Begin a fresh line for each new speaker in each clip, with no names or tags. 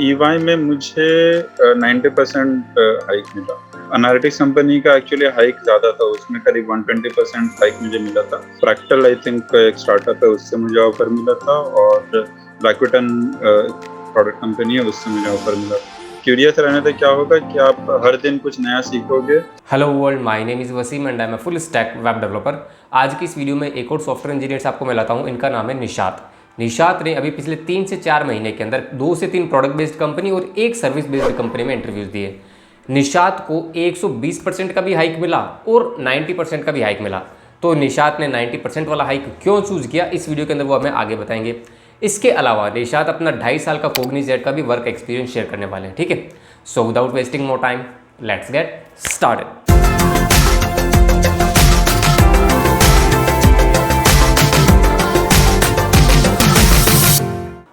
EY में मुझे 90% hike मिला। एनालिटिक्स कंपनी का एक्चुअली हाइक ज़्यादा था, उसमें करीब 120% हाइक मुझे मिला था। फ्रैक्टल आई थिंक एक स्टार्टअप है, उससे मुझे ऑफर मिला था, और रैकुटन प्रोडक्ट कंपनी है, उससे मुझे ऑफर मिला था। क्यूरियस रहने से क्या होगा कि आप हर दिन कुछ नया सीखोगे।
Hello world, my name is Wasim and I am full stack web developer. आज की इस वीडियो में एक और सॉफ्टवेयर इंजीनियर से आपको मिलाता हूँ। इनका नाम है निशात। निशात ने अभी पिछले 3 से 4 महीने के अंदर 2 से 3 प्रोडक्ट बेस्ड कंपनी और एक सर्विस बेस्ड कंपनी में इंटरव्यूज दिए। निशात को 120% का भी हाइक मिला और 90% का भी हाइक मिला। तो निशात ने 90% वाला हाइक क्यों चूज़ किया, इस वीडियो के अंदर वो हमें आगे बताएंगे। इसके अलावा निशात अपना 2.5 साल का कोग्निजेट का भी वर्क एक्सपीरियंस शेयर करने वाले हैं। ठीक है, so without wasting more time, let's get started.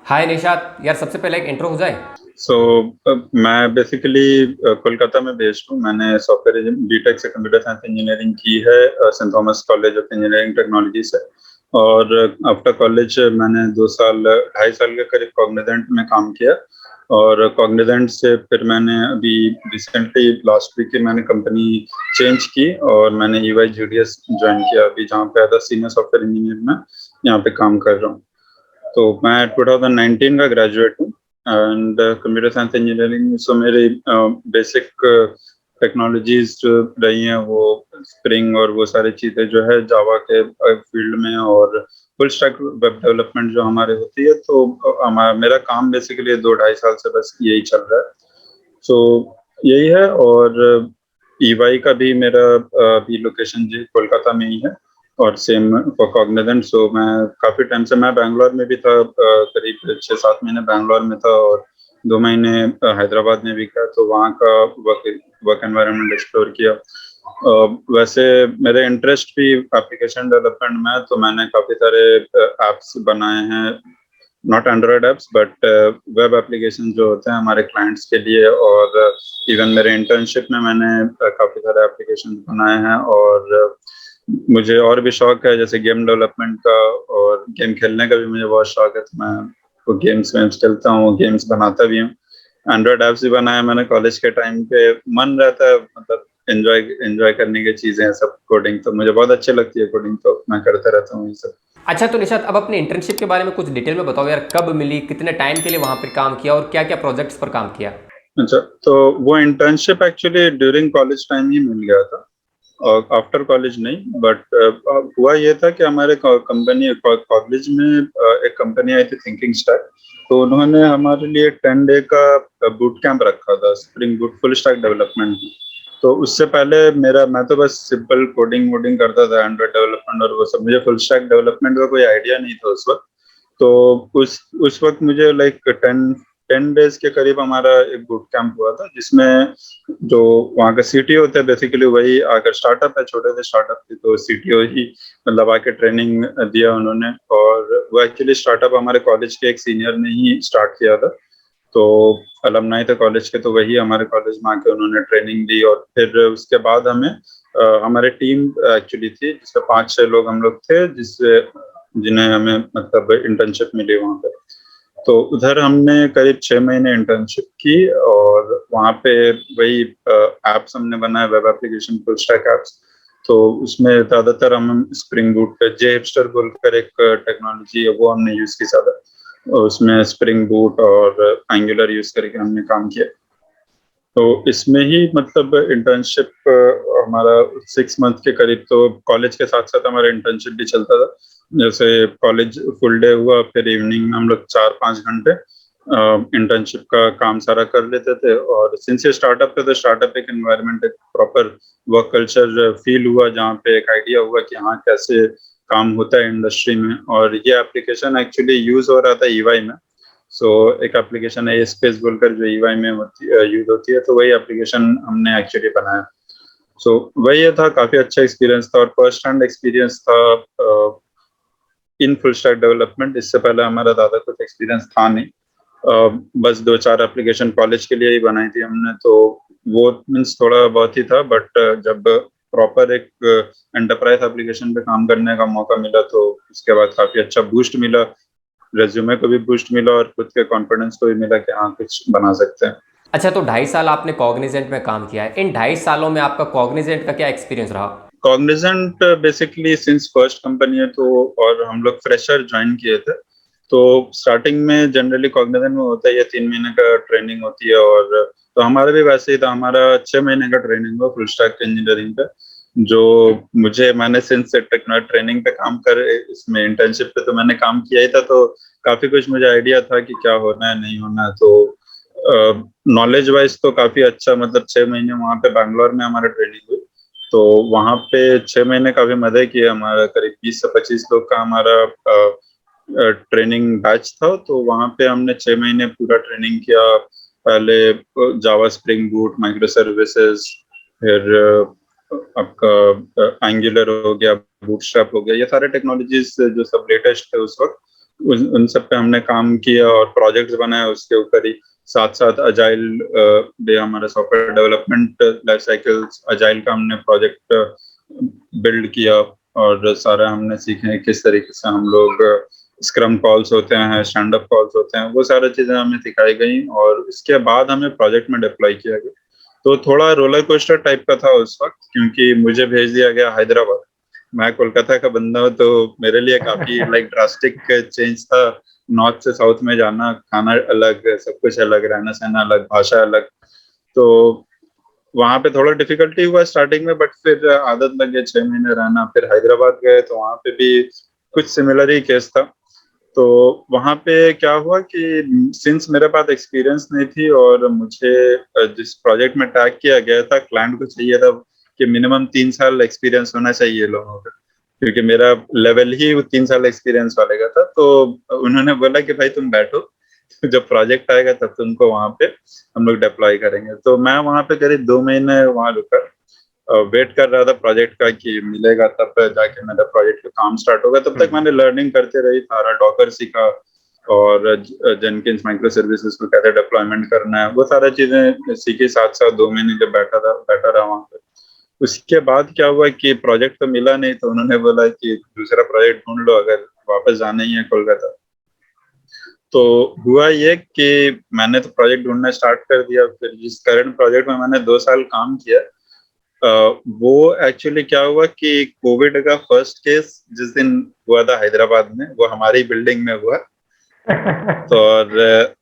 Hi Nishat, यार सबसे पहले एक इंट्रो हो जाए।
मैं बेसिकली कोलकाता में बेस्ड हूँ। मैंने सॉफ्टवेयर बीटेक से कंप्यूटर साइंस इंजीनियरिंग की है Saint Thomas college of engineering technology से। और आफ्टर कॉलेज मैंने 2 साल 2.5 साल के करीब कॉग्निजेंट में काम किया। और कॉग्निजेंट से फिर मैंने अभी रिसेंटली लास्ट वीक ही मैंने कंपनी चेंज की, और मैंने ईवाई जीडीएस ज्वाइन किया अभी, जहाँ पे as a senior software engineer मैं यहाँ पे काम कर रहा हूँ। तो मैं 2019 का ग्रेजुएट हूँ एंड कंप्यूटर साइंस इंजीनियरिंग। सो मेरी बेसिक टेक्नोलॉजीज जो रही हैं वो स्प्रिंग और वो सारी चीज़ें जो है जावा के फील्ड में, और फुल स्टैक वेब डेवलपमेंट जो हमारे होती है। तो मेरा काम बेसिकली 2-2.5 साल से बस यही चल रहा है। सो यही है। और ईवाई का भी मेरा अभी लोकेशन जी कोलकाता में ही है, और सेम फॉर कॉग्निजेंट। सो मैं काफी टाइम से मैं बैंगलोर में भी था, करीब 6-7 महीने बैंगलोर में था, और 2 महीने हैदराबाद में भी था। तो वहाँ का वर्क एनवायरनमेंट एक्सप्लोर किया। वैसे मेरे इंटरेस्ट भी एप्लीकेशन डेवलपमेंट में है, तो मैंने काफी सारे एप्स बनाए हैं। Not Android apps but web application जो होते हैं हमारे क्लाइंट्स के लिए। और इवन मेरे इंटर्नशिप में मैंने काफी सारे एप्लीकेशन बनाए हैं। और मुझे और भी शौक है, जैसे गेम डेवलपमेंट का, और गेम खेलने का भी मुझे बहुत शौक है। तो मैं वो गेम्स वेम्स खेलता हूँ, गेम्स बनाता भी हूँ। एंड्रॉयड ऐप्स भी बनाया मैंने कॉलेज के टाइम पे। मन रहता है मतलब एंजॉय एंजॉय करने की चीजें हैं सब। कोडिंग तो मुझे बहुत अच्छी लगती है, कोडिंग तो मैं करता रहता हूँ ये सब।
अच्छा, तो निशात अब अपने इंटर्नशिप के बारे में कुछ डिटेल में बताओ यार, कब मिली, कितने टाइम के लिए वहां पर काम किया और क्या क्या प्रोजेक्ट्स पर काम किया।
अच्छा, तो वो internship actually during college time ही मिल गया था, और आफ्टर कॉलेज नहीं। बट हुआ ये था कि हमारे कंपनी कॉलेज में एक कंपनी आई थी थिंकिंग स्टैक। तो उन्होंने हमारे लिए 10 डे का बूट कैंप रखा था spring boot full stack development में। तो उससे पहले मैं तो बस सिंपल कोडिंग वोडिंग करता था, एंड्रॉइड डेवलपमेंट और वो सब। मुझे फुल स्टैक डेवलपमेंट का कोई आइडिया नहीं था उस वक्त। तो उस वक्त मुझे लाइक 10 डेज के करीब हमारा एक बूट कैंप हुआ था, जिसमें जो वहाँ का सीटीओ होता है बेसिकली वही आकर, स्टार्टअप है, छोटे से स्टार्टअप थी, तो सीटीओ ही मतलब आके ट्रेनिंग दिया उन्होंने। और वो एक्चुअली स्टार्टअप हमारे कॉलेज के एक सीनियर ने ही स्टार्ट किया था। तो अलमनाई थे कॉलेज के, तो वही हमारे कॉलेज में आके उन्होंने ट्रेनिंग दी। और फिर उसके बाद हमें हमारे टीम एक्चुअली थी, जिसमें 5-6 लोग हम लोग थे, जिससे जिन्हें हमें मतलब इंटर्नशिप मिली वहाँ पे। तो उधर हमने करीब 6 महीने इंटर्नशिप की, और वहाँ पे वही एप्स हमने बनाए, web application full stack apps. तो उसमें ज्यादातर हम स्प्रिंग बूट जे हिपस्टर बोलकर एक टेक्नोलॉजी है, वो हमने यूज की ज्यादा। उसमें स्प्रिंग बूट और एंगुलर यूज करके हमने काम किया। तो इसमें ही मतलब इंटर्नशिप हमारा 6 मंथ के करीब, तो कॉलेज के साथ साथ हमारा इंटर्नशिप भी चलता था। जैसे कॉलेज फुल डे हुआ, फिर इवनिंग में हम लोग 4-5 घंटे इंटर्नशिप का काम सारा कर लेते थे। और सिंस ये स्टार्टअप थे, तो स्टार्टअप एक एनवायरनमेंट, एक प्रॉपर वर्क कल्चर फील हुआ, जहाँ पे एक आइडिया हुआ कि हाँ कैसे काम होता है इंडस्ट्री में। और ये एप्लीकेशन एक्चुअली यूज हो रहा था ईवाई में। सो एक एप्लीकेशन है स्पेस बोलकर, जो ईवाई में यूज होती है, तो वही एप्लीकेशन हमने एक्चुअली बनाया। सो वही ये था, काफी अच्छा एक्सपीरियंस था, और फर्स्ट हैंड एक्सपीरियंस था इन फुल स्टैक डेवलपमेंट। इससे पहले हमारा ज्यादा कुछ एक्सपीरियंस था नहीं। बस 2-4 एप्लीकेशन कॉलेज के लिए ही बनाई थी हमने, तो वो मीन्स थोड़ा बहुत ही था। बट जब प्रॉपर एक एंटरप्राइज एप्लीकेशन पे काम करने का मौका मिला, तो उसके बाद काफी अच्छा बूस्ट मिला रेज्यूमे को भी बूस्ट मिला और खुद के कॉन्फिडेंस को भी मिला कि हाँ कुछ बना सकते हैं।
अच्छा, तो 2.5 साल आपने कॉग्निजेंट में काम किया है। इन 2.5 सालों में आपका कॉग्निजेंट का क्या एक्सपीरियंस रहा?
Cognizant basically since first company है तो, और हम लोग फ्रेशर ज्वाइन किए थे, तो स्टार्टिंग में जनरली कॉग्निजेंट में होता है ये 3 महीने का ट्रेनिंग होती है, और तो हमारा भी वैसे ही था, हमारा 6 महीने का ट्रेनिंग हुआ फुल स्टैक इंजीनियरिंग का। जो मुझे, मैंने सिंस ट्रेनिंग पे काम कर, इसमें इंटर्नशिप पे तो मैंने काम किया ही था, तो काफी कुछ मुझे आइडिया था कि क्या होना है नहीं होना है। तो नॉलेज वाइज तो काफी अच्छा, मतलब 6 महीने वहाँ पे बैंगलोर में हमारा ट्रेनिंग हुई। तो वहाँ पे 6 महीने काफी मजे किए, हमारा करीब 20 से 25 लोग का हमारा ट्रेनिंग बैच था। तो वहाँ पे हमने 6 महीने पूरा ट्रेनिंग किया। पहले जावा स्प्रिंग बूट माइक्रो सर्विसेज, फिर आपका एंगुलर हो गया, बूटस्ट्रैप हो गया, ये सारे टेक्नोलॉजीज जो सब लेटेस्ट थे उस वक्त, उन सब पे हमने काम किया और प्रोजेक्ट्स बनाए उसके ऊपर ही। साथ साथ अजाइल भी, हमारा software development life cycles agile का हमने प्रोजेक्ट बिल्ड किया, और सारा हमने सीखे किस तरीके से हम लोग स्क्रम कॉल्स होते हैं, स्टैंड अप कॉल्स होते हैं, वो सारी चीजें हमें सिखाई गई और इसके बाद हमें प्रोजेक्ट में डिप्लॉय किया गया। तो थोड़ा रोलर कोस्टर टाइप का था उस वक्त, क्योंकि मुझे भेज दिया गया हैदराबाद। मैं कोलकाता का बंदा हूँ, तो मेरे लिए काफी लाइक ड्रास्टिक चेंज था। नॉर्थ से साउथ में जाना, खाना अलग, सब कुछ अलग, रहना सहना अलग, भाषा अलग। तो वहां पे थोड़ा डिफिकल्टी हुआ स्टार्टिंग में, बट फिर आदत लग गई, 6 महीने रहना। फिर हैदराबाद गए तो वहां पे भी कुछ सिमिलर ही केस था। तो वहां पे क्या हुआ कि सिंस मेरे पास एक्सपीरियंस नहीं थी, और मुझे जिस प्रोजेक्ट में टैग किया गया था, क्लाइंट को चाहिए था कि मिनिमम 3 साल एक्सपीरियंस होना चाहिए लोगों का, क्योंकि मेरा लेवल ही वो 3 साल एक्सपीरियंस वाले का था। तो उन्होंने बोला कि भाई तुम बैठो, जब प्रोजेक्ट आएगा तब तुमको वहां पे हम लोग डिप्लॉय करेंगे। तो मैं वहां पे करीब 2 महीने वहां रुका, वेट कर रहा था प्रोजेक्ट का कि मिलेगा, तब जाके मेरा प्रोजेक्ट का काम स्टार्ट होगा। तब तक मैंने लर्निंग करते रही, सारा डॉकर सीखा, और जेनकिंस माइक्रो सर्विसेज को कैसे डिप्लॉयमेंट करना है, वो सारा चीजें सीखी साथ साथ। 2 महीने जब बैठा रहा वहां पे, उसके बाद क्या हुआ कि प्रोजेक्ट तो मिला नहीं, तो उन्होंने बोला कि दूसरा प्रोजेक्ट ढूंढ लो अगर वापस जाना ही है कोलकाता। तो हुआ ये कि मैंने तो प्रोजेक्ट ढूंढना स्टार्ट कर दिया। फिर जिस करंट प्रोजेक्ट में मैंने 2 साल काम किया, वो एक्चुअली क्या हुआ कि कोविड का फर्स्ट केस जिस दिन हुआ था हैदराबाद में, वो हमारी बिल्डिंग में हुआ। तो और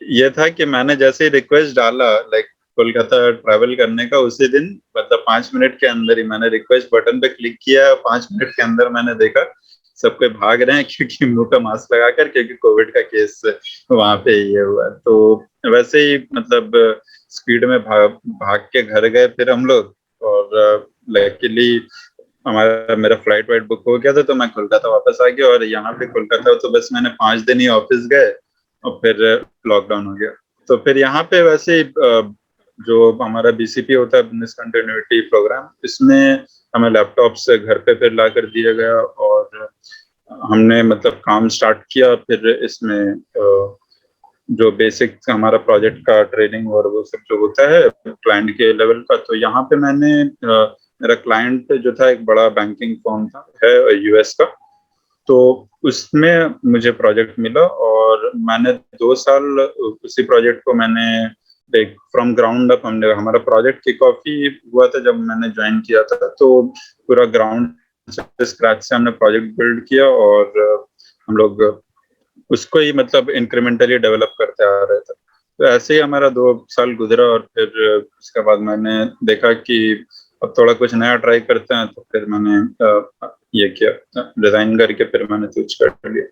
ये था कि मैंने जैसे ही रिक्वेस्ट डाला, लाइक कोलकाता ट्रैवल करने का, उसी दिन मतलब 5 मिनट के अंदर ही मैंने रिक्वेस्ट बटन पे क्लिक किया। 5 मिनट के अंदर मैंने देखा सब कोई भाग रहे हैं, क्योंकि मुंह का मास्क लगाकर, क्योंकि कोविड का केस वहां पे ये हुआ। तो वैसे ही मतलब स्पीड में भाग के घर गए फिर हम लोग। और लकीली हमारा मेरा फ्लाइट वाइट बुक हो गया था, तो मैं कोलकाता वापस आ गया। और यहाँ पे कोलकाता तो बस मैंने 5 दिन ही ऑफिस गए, और फिर लॉकडाउन हो गया। तो फिर यहाँ पे वैसे ही जो हमारा बीसीपी होता है, बिजनेस कंटिन्यूटी प्रोग्राम, इसमें हमें लैपटॉप से घर पे फिर ला कर दिया गया, और हमने मतलब काम स्टार्ट किया। फिर इसमें जो बेसिक हमारा प्रोजेक्ट का ट्रेनिंग और वो सब जो होता है क्लाइंट के लेवल का, तो यहाँ पे मैंने मेरा क्लाइंट जो था एक बड़ा बैंकिंग फर्म था, है यूएस का। तो उसमें मुझे प्रोजेक्ट मिला, और मैंने 2 साल उसी प्रोजेक्ट को मैंने एक फ्रॉम ग्राउंड अप, हमने हमारा प्रोजेक्ट किक ऑफ ही हुआ था जब मैंने ज्वाइन किया था। तो पूरा ग्राउंड से स्क्रैच से हमने प्रोजेक्ट बिल्ड किया, और हम लोग उसको ही मतलब इंक्रीमेंटली डेवलप करते आ रहे थे। तो ऐसे ही हमारा 2 साल गुजरा, और फिर उसके बाद मैंने देखा कि अब थोड़ा कुछ नया ट्राई करते हैं, तो फिर मैंने ये किया, डिजाइन करके फिर मैंने स्विच कर लिया।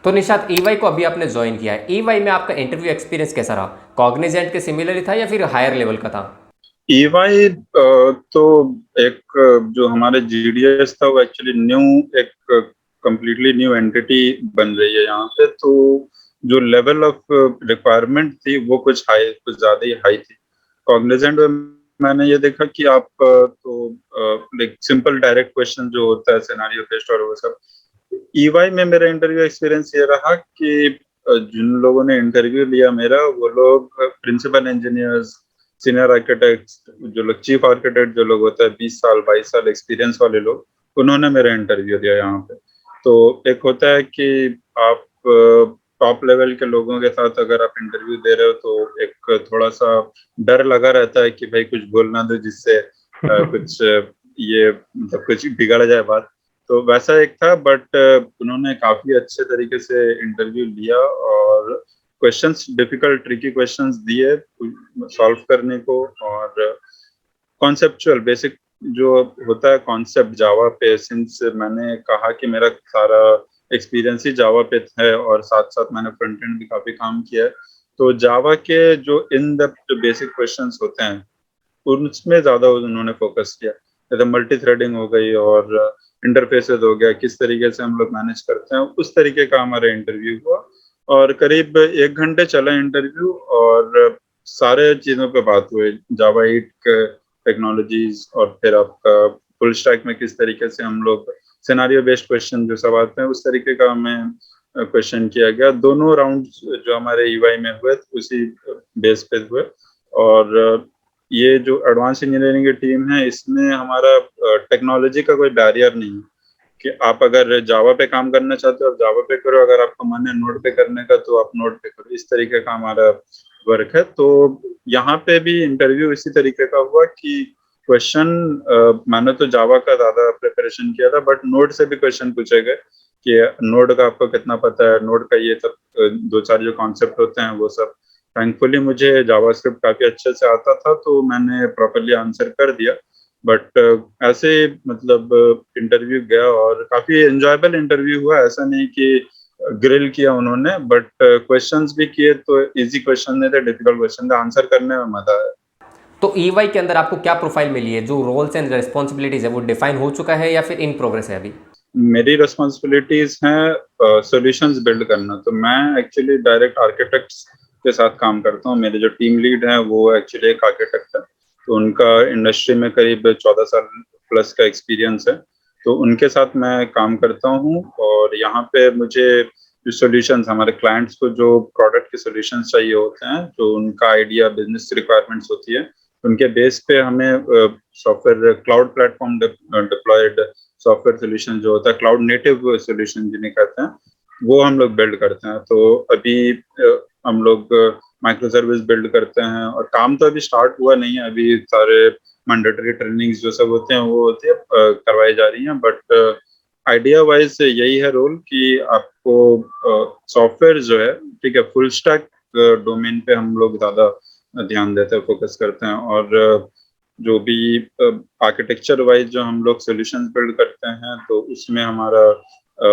तो निशात, ईवाई को अभी आपने ज्वाइन किया है, ईवाई में आपका इंटरव्यू एक्सपीरियंस कैसा रहा? कॉग्निजेंट के सिमिलर ही था या फिर हायर लेवल का था?
ईवाई तो एक जो हमारे जीडीएस था, वो एक्चुअली न्यू, एक कंप्लीटली न्यू एंटिटी बन रही है यहाँ पे। तो जो लेवल ऑफ रिक्वायरमेंट थी वो कुछ हाई, कुछ ज्यादा ही हाई थी। कॉग्निजेंट में मैंने ये देखा कि आप तो लाइक सिंपल डायरेक्ट क्वेश्चन जो होता है, सिनेरियो बेस्ड और वो सब। ईवाई में मेरा इंटरव्यू एक्सपीरियंस ये रहा कि जिन लोगों ने इंटरव्यू लिया मेरा, वो लोग प्रिंसिपल इंजीनियर्स, सीनियर आर्किटेक्ट, जो लोग चीफ आर्किटेक्ट जो लोग होते हैं, 20 साल 22 साल एक्सपीरियंस वाले लोग, उन्होंने मेरा इंटरव्यू दिया यहाँ पे। तो एक होता है कि आप टॉप लेवल के लोगों के साथ अगर आप इंटरव्यू दे रहे हो तो एक थोड़ा सा डर लगा रहता है कि भाई कुछ बोल ना दो जिससे कुछ ये मतलब कुछ बिगड़ जाए बात। तो वैसा एक था, बट उन्होंने काफी अच्छे तरीके से इंटरव्यू लिया और क्वेश्चंस, डिफिकल्ट ट्रिकी क्वेश्चंस दिए सॉल्व करने को। और कॉन्सेप्चुअल बेसिक जो होता है कॉन्सेप्ट जावा पे, सिंस मैंने कहा कि मेरा सारा एक्सपीरियंस ही जावा पे है और साथ साथ मैंने फ्रंट एंड भी काफी काम किया है, तो जावा के जो इन डेप्थ जो बेसिक क्वेश्चंस होते हैं उसमें ज्यादा उन्होंने फोकस किया, जैसे मल्टी थ्रेडिंग हो गई और इंटरफेसेस हो गया, किस तरीके से हम लोग मैनेज करते हैं, उस तरीके का हमारा इंटरव्यू हुआ। और करीब 1 घंटे चला इंटरव्यू और सारे चीजों पे बात हुई, जावा 8 टेक्नोलॉजीज और फिर आपका फुल स्टैक में किस तरीके से हम लोग सिनारियो बेस्ड क्वेश्चन जो सब आते हैं उस तरीके का हमें क्वेश्चन किया गया। दोनों राउंड जो हमारे यूआई में हुए उसी बेस पे हुए। और ये जो एडवांस इंजीनियरिंग की टीम है इसमें हमारा टेक्नोलॉजी का कोई बैरियर नहीं है कि आप अगर जावा पे काम करना चाहते हो आप जावा पे करो, अगर आपको मन है नोड पे करने का तो आप नोड पे करो, इस तरीके का हमारा वर्क है। तो यहाँ पे भी इंटरव्यू इसी तरीके का हुआ कि क्वेश्चन मैंने तो जावा का ज्यादा प्रिपरेशन किया था बट नोड से भी क्वेश्चन पूछे गए कि नोड का आपको कितना पता है, नोड का ये सब दो चार जो कॉन्सेप्ट होते हैं वो सब। थैंकफुली मुझे जावास्क्रिप्ट काफी अच्छे से आता था तो मैंने प्रॉपरली आंसर कर दिया। बट ऐसे मतलब इंटरव्यू गया और काफी एंजॉयबल इंटरव्यू हुआ, ऐसा नहीं कि ग्रिल किया उन्होंने, बट क्वेश्चंस भी किए तो इजी क्वेश्चन नहीं थे, डिफिकल्ट क्वेश्चन थे, आंसर करने में मजा आया।
तो ईवाई के अंदर आपको क्या प्रोफाइल मिली है, जो रोल्स एंड रिस्पॉन्सिबिलिटीज है वो डिफाइन हो चुका है या फिर इन प्रोग्रेस है अभी?
मेरी रिस्पॉन्सिबिलिटीज हैं सॉल्यूशंस बिल्ड करना, तो मैं एक्चुअली डायरेक्ट आर्किटेक्ट्स के साथ काम करता हूँ। मेरे जो टीम लीड हैं वो एक्चुअली एक आर्किटेक्ट है, तो उनका इंडस्ट्री में करीब 14 साल प्लस का एक्सपीरियंस है, तो उनके साथ मैं काम करता हूँ। और यहाँ पे मुझे जो सॉल्यूशंस, हमारे क्लाइंट्स को जो प्रोडक्ट के सॉल्यूशंस चाहिए होते हैं, जो उनका आइडिया बिजनेस रिक्वायरमेंट्स होती है, उनके बेस पे हमें software cloud platform deployed software solution जो होता है, क्लाउड नेटिव सोल्यूशन जिन्हें कहते हैं, वो हम लोग बिल्ड करते हैं। तो अभी हम लोग माइक्रो सर्विस बिल्ड करते हैं और काम तो अभी स्टार्ट हुआ नहीं है, अभी सारे मैंडेटरी ट्रेनिंग्स जो सब होते हैं वो होते हैं करवाई जा रही हैं। बट आइडिया वाइज यही है रोल कि आपको सॉफ्टवेयर जो है, ठीक है, फुल स्टैक डोमेन पे हम लोग ज्यादा ध्यान देते हैं, फोकस करते हैं। और जो भी आर्किटेक्चर वाइज जो हम लोग सॉल्यूशंस बिल्ड करते हैं तो उसमें हमारा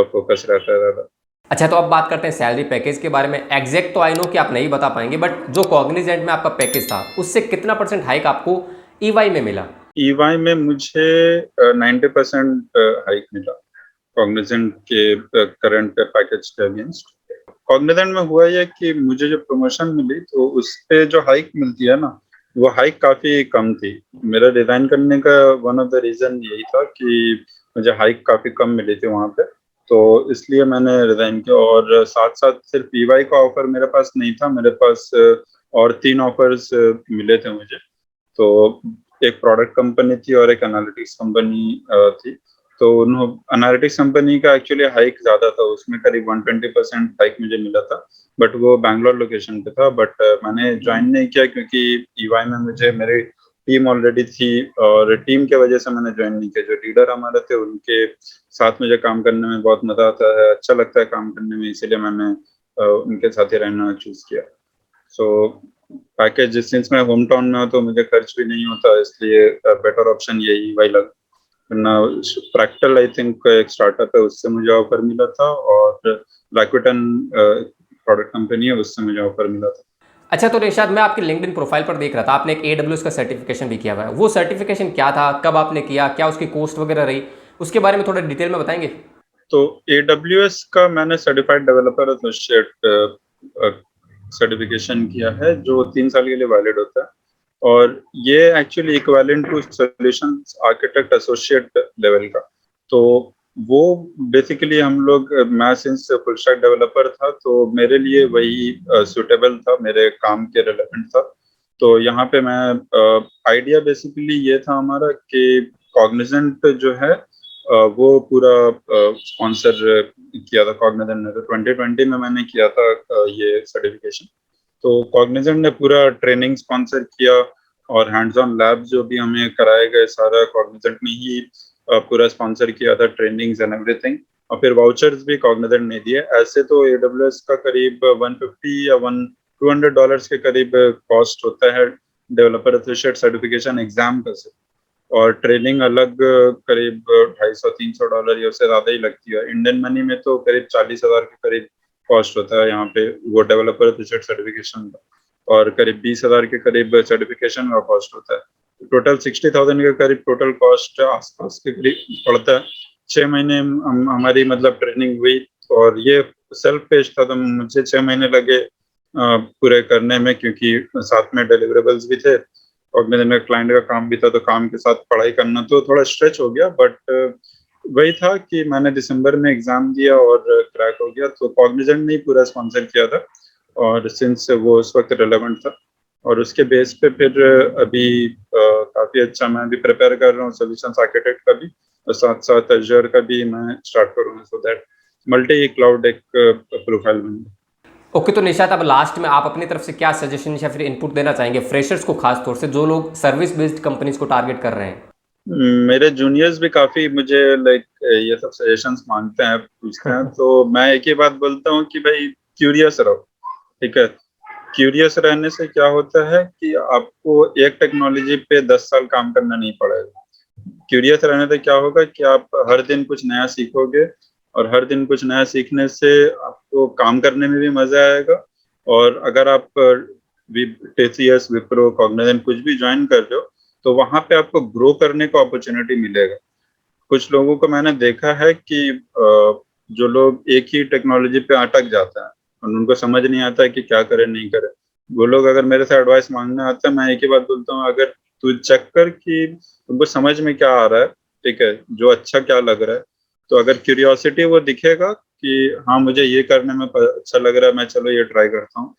फोकस रहता है ज़्यादा।
अच्छा, तो अब बात करते हैं सैलरी पैकेज के बारे में। एग्जैक्ट तो आई नो कि आप नहीं बता पाएंगे, बट जो कॉग्निजेंट में आपका पैकेज था उससे कितना परसेंट हाइक आपको ईवाई में मिला?
ईवाई में मुझे 90% हाइक मिला कॉग्निजेंट के करंट पैकेज के अगेंस्ट। कॉग्निजेंट में हुआ ये कि मुझे जो प्रमोशन मिली तो उस पे जो हाइक मिलती है ना, वो हाइक काफी कम थी। मेरा रिजाइन करने का वन ऑफ द रीजन यही था कि मुझे हाइक काफी कम मिली थी वहां पे, तो इसलिए मैंने रिजाइन किया। और साथ साथ सिर्फ ईवाई का ऑफर मेरे पास नहीं था, मेरे पास और 3 ऑफर्स मिले थे मुझे। तो एक प्रोडक्ट कंपनी थी और एक एनालिटिक्स कंपनी थी। तो एनालिटिक्स कंपनी का एक्चुअली हाइक ज्यादा था, उसमें करीब 120% हाइक मुझे मिला था, बट वो बैंगलोर लोकेशन पे था। बट मैंने ज्वाइन नहीं किया क्योंकि ईवाई में मुझे मेरी टीम ऑलरेडी थी और टीम के वजह से मैंने ज्वाइन नहीं किया। जो लीडर हमारे थे उनके साथ मुझे काम करने में बहुत मजा आता है, अच्छा लगता है काम करने में, इसीलिए मैंने उनके साथ ही रहना चूज किया। सो पैकेज सिंस मैं होम टाउन में हूँ तो मुझे खर्च भी नहीं होता, इसलिए बेटर ऑप्शन यही वही लगा। वरना प्रैक्टिकल आई थिंक एक स्टार्टअप है उससे मुझे ऑफर मिला था, और लैक्विटन प्रोडक्ट कंपनी है उससे मुझे ऑफर मिला था।
अच्छा, तो निशाद, मैं आपके लिंक्डइन प्रोफाइल पर देख रहा था, आपने एक AWS का सर्टिफिकेशन भी किया हुआ है। वो सर्टिफिकेशन क्या था, कब आपने किया, क्या उसकी कॉस्ट वगैरह रही, उसके बारे में थोड़ा डिटेल में बताएंगे?
तो AWS का मैंने सर्टिफाइड डेवलपर एसोसिएट सर्टिफिकेशन किया है जो 3 साल के लिए वैलिड होता है, और ये actually equivalent to solutions architect associate level का। तो वो बेसिकली हम लोग, मैं सिंस फुल स्टैक डेवलपर था तो मेरे लिए वही सुटेबल था, मेरे काम के रिलेवेंट था। तो यहाँ पे मैं आइडिया बेसिकली ये था हमारा कि कॉग्निजेंट जो है वो पूरा स्पॉन्सर किया था कॉग्निजेंट ने। तो 2020 में मैंने किया था ये सर्टिफिकेशन। तो कॉग्निजेंट ने पूरा ट्रेनिंग स्पॉन्सर किया और हैंड्स ऑन लैब जो भी हमें कराए गए सारा कॉग्निजेंट ने ही पूरा स्पॉन्सर किया था, ट्रेनिंग्स एंड एवरीथिंग। और फिर वाउचर्स भी कॉग्निजेंट ने दिए। ऐसे तो AWS का करीब 150 या $200 के करीब कॉस्ट होता है डेवलपर एसोसिएट सर्टिफिकेशन एग्जाम का से। और ट्रेनिंग अलग करीब $250-300 या उससे ज्यादा ही लगती है। इंडियन मनी में तो करीब 40,000 के करीब कॉस्ट होता है यहाँ पे वो डेवलपर एसोसिएट सर्टिफिकेशन का, और करीब 20,000 के करीब सर्टिफिकेशन का कॉस्ट होता है। टोटल 60,000 के करीब टोटल कॉस्ट आसपास के करीब पड़ता है। 6 महीने हमारी मतलब ट्रेनिंग हुई, और ये सेल्फ पेश था तो मुझे 6 महीने लगे पूरे करने में, क्योंकि साथ में डिलीवरेबल्स भी थे और मेरे क्लाइंट का काम भी था, तो काम के साथ पढ़ाई करना तो थोड़ा स्ट्रेच हो गया। बट वही था कि मैंने दिसंबर में एग्जाम दिया और क्रैक हो गया। तो कॉग्निजेंट ने ही पूरा स्पॉन्सर किया था, और सिंस वो उस वक्त रिलेवेंट था, और उसके बेस पे फिर अभी काफी अच्छा मैं भी प्रिपेयर कर रहा हूँ सॉल्यूशंस आर्किटेक्ट का भी, और साथ साथ एज़्योर का भी मैं स्टार्ट करूँगा, सो दैट मल्टी क्लाउड एक प्रोफाइल बन जाए।
ओके, तो निशात अब लास्ट में आप अपनी तरफ से क्या सजेशन या फिर इनपुट देना चाहेंगे फ्रेशर्स को, खास तौर से जो लोग सर्विस बेस्ड कंपनीज को टारगेट कर रहे हैं?
मेरे जूनियर्स भी काफी मुझे लाइक ये सब सजेशंस मांगते हैं, पूछते हैं। तो मैं एक ही बात बोलता हूँ कि भाई क्यूरियस रहो, ठीक है। क्यूरियस रहने से क्या होता है कि आपको एक टेक्नोलॉजी पे 10 साल काम करना नहीं पड़ेगा। क्यूरियस रहने से क्या होगा कि आप हर दिन कुछ नया सीखोगे, और हर दिन कुछ नया सीखने से आपको काम करने में भी मजा आएगा। और अगर आप TCS, विप्रो, कॉग्निजेंट कुछ भी ज्वाइन कर रहे हो, तो वहां पे आपको ग्रो करने का अपॉर्चुनिटी मिलेगा। कुछ लोगों को मैंने देखा है कि जो लोग एक ही टेक्नोलॉजी पे अटक जाते हैं और उनको समझ नहीं आता है कि क्या करें नहीं करें, वो लोग अगर मेरे से एडवाइस मांगने आते हैं, मैं एक ही बात बोलता हूँ, अगर तू चेक कर कि तुमको समझ में क्या आ रहा है, ठीक है, जो अच्छा क्या लग रहा है। तो अगर क्यूरियोसिटी वो दिखेगा कि हाँ मुझे ये करने में अच्छा लग रहा है, मैं चलो ये ट्राई करता हूँ,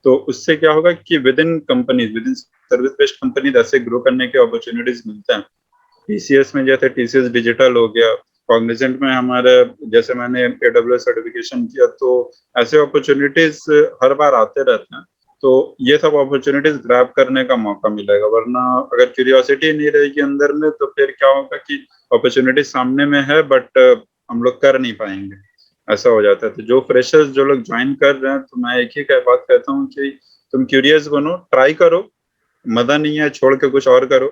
तो उससे क्या होगा कि with in companies, with in service based companies ऐसे ग्रो करने के अपॉर्चुनिटीज मिलते हैं। TCS में जैसे TCS डिजिटल हो गया, कॉग्निजेंट में हमारे जैसे मैंने AWS सर्टिफिकेशन किया, तो ऐसे अपॉर्चुनिटीज हर बार आते रहते हैं। तो ये सब अपॉर्चुनिटीज ग्रैब करने का मौका मिलेगा, वरना अगर क्यूरियोसिटी नहीं रहेगी अंदर में तो फिर क्या होगा कि अपॉर्चुनिटी सामने में है बट हम लोग कर नहीं पाएंगे, ऐसा हो जाता है। तो जो फ्रेशर्स जो लोग ज्वाइन कर रहे हैं, तो मैं एक ही बात कहता हूँ कि तुम क्यूरियस बनो, ट्राई करो, मजा नहीं है छोड़ के कुछ और करो,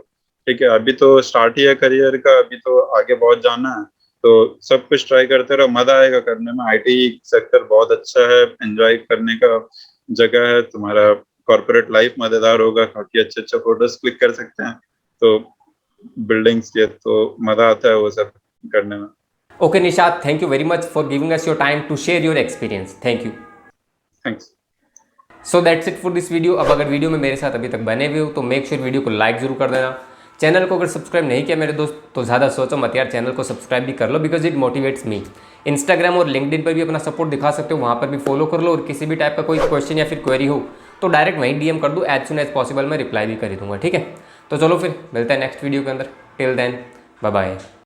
ठीक है। अभी तो स्टार्ट ही है करियर का, अभी तो आगे बहुत जाना है, तो सब कुछ ट्राई करते रहो, मजा आएगा करने में। IT सेक्टर बहुत अच्छा है, एंजॉय करने का जगह है। तुम्हारा कॉर्पोरेट लाइफ मजेदार होगा, काफी अच्छे अच्छे फोटोज क्लिक कर सकते हैं, तो बिल्डिंग्स के, तो मजा आता है वो सब करने में।
Okay Nishat, thank you very much for giving us your time to share your experience. Thank you.
Thanks.
So that's it for this video. अब अगर वीडियो में मेरे साथ अभी तक बने हुए हो तो मेक श्योर वीडियो को लाइक जरूर कर देना। चैनल को अगर सब्सक्राइब नहीं किया मेरे दोस्त तो ज़्यादा सोचो मत यार, चैनल को सब्सक्राइब भी कर लो, because it motivates me. Instagram और लिंक्डइन पर भी अपना सपोर्ट दिखा सकते हो, वहाँ पर भी फॉलो कर लो। और किसी भी टाइप का कोई क्वेश्चन या फिर क्वेरी हो तो डायरेक्ट वहीं DM कर दो, एज सुन एज पॉसिबल मैं रिप्लाई भी कर दूंगा, ठीक है। तो चलो फिर मिलते हैं नेक्स्ट वीडियो के अंदर। Till then bye bye.